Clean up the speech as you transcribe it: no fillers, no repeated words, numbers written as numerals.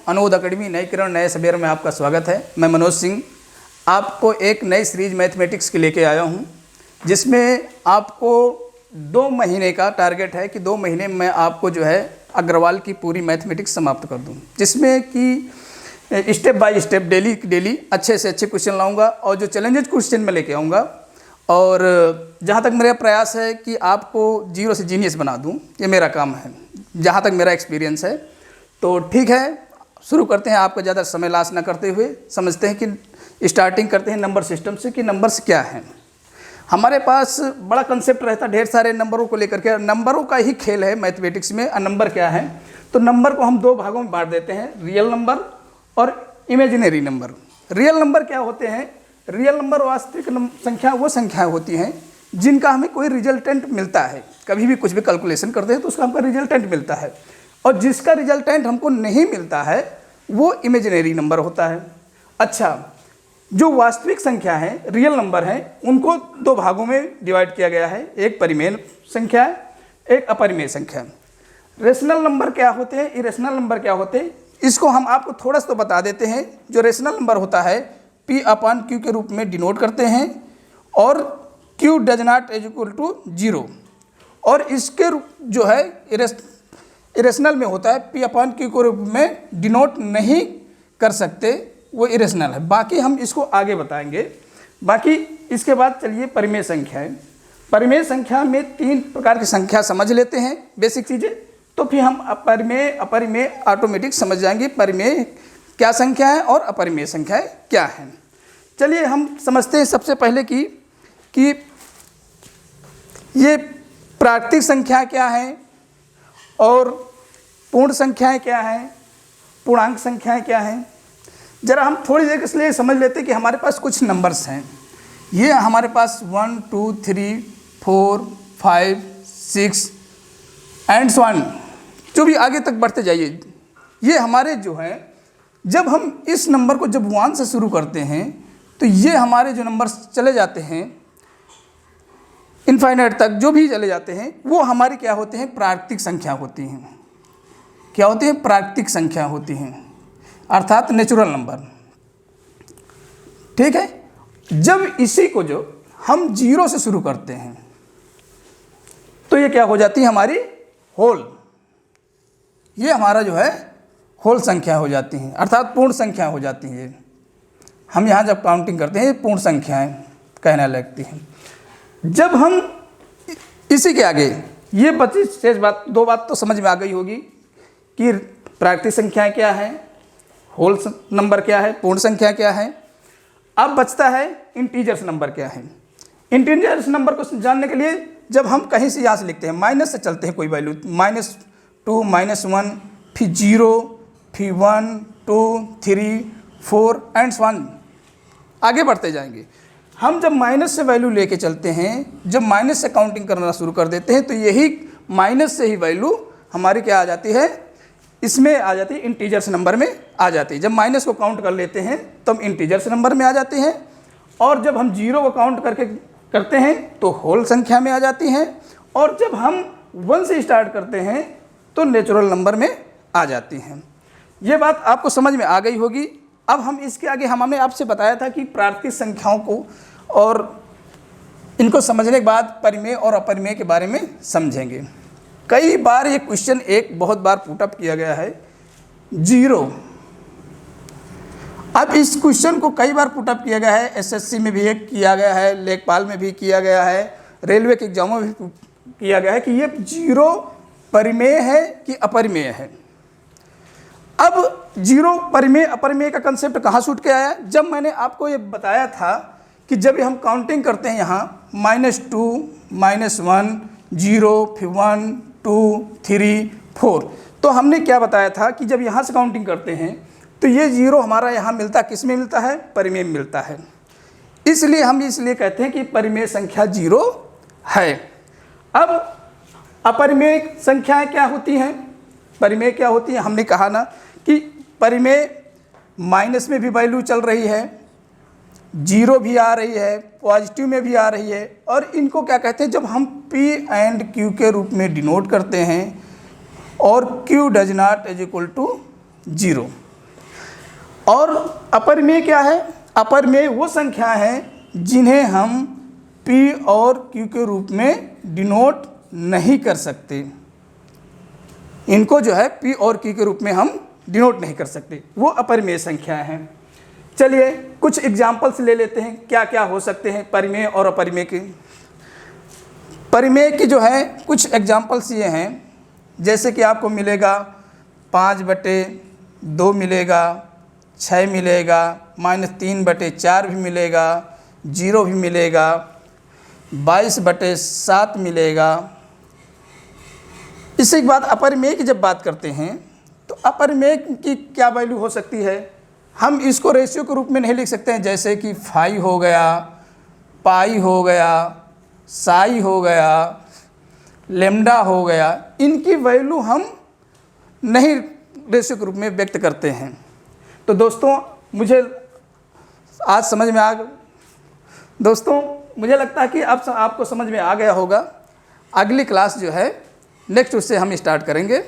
अनुद academy नई किरण नए सवेर में आपका स्वागत है। मैं मनोज सिंह आपको एक नई सीरीज मैथमेटिक्स की लेके आया हूं, जिसमें आपको 2 महीने का टारगेट है कि 2 महीने में आपको जो है अग्रवाल की पूरी मैथमेटिक्स समाप्त कर दूं, जिसमें कि स्टेप बाय स्टेप डेली अच्छे से अच्छे क्वेश्चन लाऊंगा और जो चैलेंजेज क्वेश्चन मैं लेके आऊँगा। और जहाँ तक मेरा प्रयास है कि आपको जीरो से जीनियस बना दूँ, ये मेरा काम है जहाँ तक मेरा एक्सपीरियंस है। तो ठीक है, शुरू करते हैं। आपको ज़्यादा समय लॉस ना करते हुए समझते हैं कि स्टार्टिंग करते हैं नंबर सिस्टम से कि नंबर्स क्या हैं। हमारे पास बड़ा कंसेप्ट रहता है ढेर सारे नंबरों को लेकर के, नंबरों का ही खेल है मैथमेटिक्स में। नंबर क्या है, तो नंबर को हम 2 भागों में बांट देते हैं, रियल नंबर और इमेजिनरी नंबर। रियल नंबर क्या होते हैं? रियल नंबर वास्तविक संख्या वो संख्याएँ होती हैं जिनका हमें कोई रिजल्टेंट मिलता है। कभी भी कुछ भी कैलकुलेशन करते हैं तो उसका हमको रिजल्टेंट मिलता है, और जिसका रिजल्टेंट हमको नहीं मिलता है वो इमेजिनरी नंबर होता है। अच्छा, जो वास्तविक संख्या है, रियल नंबर हैं, उनको 2 भागों में डिवाइड किया गया है, एक परिमेय संख्या है, एक अपरिमेय संख्या है। रेशनल नंबर क्या होते हैं, इरेशनल नंबर क्या होते हैं, इसको हम आपको थोड़ा सा तो बता देते हैं। जो रेशनल नंबर होता है P/Q के रूप में डिनोट करते हैं, और Q does not is equal to 0। और इसके जो है इरेशनल में होता है P/Q के रूप में डिनोट नहीं कर सकते, वो इरेशनल है। बाकी हम इसको आगे बताएंगे। बाकी इसके बाद चलिए परिमेय संख्या है। परिमेय संख्या में 3 प्रकार की संख्या समझ लेते हैं, बेसिक चीज़ें, तो फिर हम अपरिमेय ऑटोमेटिक समझ जाएंगे परिमेय क्या संख्या है और अपरिमेय संख्या क्या है। चलिए हम समझते हैं सबसे पहले कि ये प्राकृतिक संख्या क्या है और पूर्ण संख्याएं क्या हैं, पूर्णांक संख्याएं क्या हैं। ज़रा हम थोड़ी देर इसलिए समझ लेते हैं कि हमारे पास कुछ नंबर्स हैं। ये हमारे पास 1 2 3 4 5 6 एंड सो ऑन, जो भी आगे तक बढ़ते जाइए, ये हमारे जो हैं, जब हम इस नंबर को जब 1 से शुरू करते हैं तो ये हमारे जो नंबर्स चले जाते हैं इनफाइनाइट तक, जो भी चले जाते हैं वो हमारी क्या होते हैं, प्राकृतिक संख्या होती हैं। क्या होती हैं? प्राकृतिक संख्या होती हैं, अर्थात नेचुरल नंबर। ठीक है। जब इसी को जो हम 0 से शुरू करते हैं तो ये क्या हो जाती है, हमारी होल, ये हमारा जो है होल संख्या हो जाती हैं, अर्थात पूर्ण संख्या हो जाती है। हम यहाँ जब काउंटिंग करते हैं पूर्ण संख्याएं कहने लगती हैं। जब हम इसी के आगे ये 25 शेष बात 2 बात तो समझ में आ गई होगी कि प्राकृतिक संख्याएं क्या है, होल नंबर क्या है, पूर्ण संख्या क्या है। अब बचता है इंटीजर्स नंबर क्या है। इंटीजर्स नंबर को जानने के लिए जब हम कहीं से यहाँ से लिखते हैं, माइनस से चलते हैं कोई वैल्यू, -2 -1 फिर 0 फिर 1 2 3 4 एंड सो ऑन, आगे बढ़ते जाएंगे। हम जब माइनस से वैल्यू लेके चलते हैं, जब माइनस से काउंटिंग करना शुरू कर देते हैं, तो यही माइनस से ही वैल्यू हमारी क्या आ जाती है, इसमें आ जाती है, इंटीजर्स नंबर में आ जाती है। जब माइनस को काउंट कर लेते हैं तो हम इंटीजर्स नंबर में आ जाते हैं, और जब हम 0 को काउंट करते हैं तो होल संख्या में आ जाती हैं, और जब हम 1 से स्टार्ट करते हैं तो नेचुरल नंबर में आ जाती हैं। ये बात आपको समझ में आ गई होगी। अब हम इसके आगे हमने आपसे बताया था कि प्राकृतिक संख्याओं को और इनको समझने के बाद परिमेय और अपरिमेय के बारे में समझेंगे। कई बार ये क्वेश्चन एक बहुत बार पुटअप किया गया है, 0। अब इस क्वेश्चन को कई बार पुटअप किया गया है, एसएससी में भी किया गया है, लेखपाल में भी किया गया है, रेलवे के एग्जामों में भी किया गया है कि ये 0 परिमेय है कि अपरिमेय है। अब 0 परिमेय अपरिमेय का कंसेप्ट कहाँ छूट के आया? जब मैंने आपको ये बताया था कि जब हम काउंटिंग करते हैं यहाँ -2 -1 0 फिर 1 2 3 4, तो हमने क्या बताया था कि जब यहाँ से काउंटिंग करते हैं तो ये 0 हमारा यहाँ मिलता है, किस में मिलता है? परिमेय में मिलता है। इसलिए हम इसलिए कहते हैं कि परिमेय संख्या 0 है। अब अपरिमेय संख्याएं क्या होती हैं, परिमेय क्या होती हैं? हमने कहा ना कि परिमेय माइनस में भी वैल्यू चल रही है, 0 भी आ रही है, पॉजिटिव में भी आ रही है, और इनको क्या कहते हैं, जब हम P एंड Q के रूप में डिनोट करते हैं और Q does not is equal to 0। और अपरिमेय क्या है? अपरिमेय वो संख्या है जिन्हें हम P और Q के रूप में डिनोट नहीं कर सकते। इनको जो है P और Q के रूप में हम डिनोट नहीं कर सकते, वो अपरिमेय संख्या हैं। चलिए कुछ एग्जाम्पल्स ले लेते हैं, क्या क्या हो सकते हैं परिमेय और अपरिमेय के। परिमेय की जो है कुछ एग्जाम्पल्स ये हैं, जैसे कि आपको मिलेगा 5/2 मिलेगा, 6 मिलेगा, -3/4 भी मिलेगा, 0 भी मिलेगा, 22/7 मिलेगा। इसके बाद अपरिमेय की जब बात करते हैं तो अपरिमेय की क्या वैल्यू हो सकती है? हम इसको रेशियो के रूप में नहीं लिख सकते हैं, जैसे कि फाई हो गया, पाई हो गया, साई हो गया, लेम्डा हो गया। इनकी वैल्यू हम नहीं रेशियो के रूप में व्यक्त करते हैं। तो दोस्तों मुझे आज समझ में आ गया। दोस्तों मुझे लगता है कि अब आपको समझ में आ गया होगा। अगली क्लास जो है नेक्स्ट उससे हम स्टार्ट करेंगे।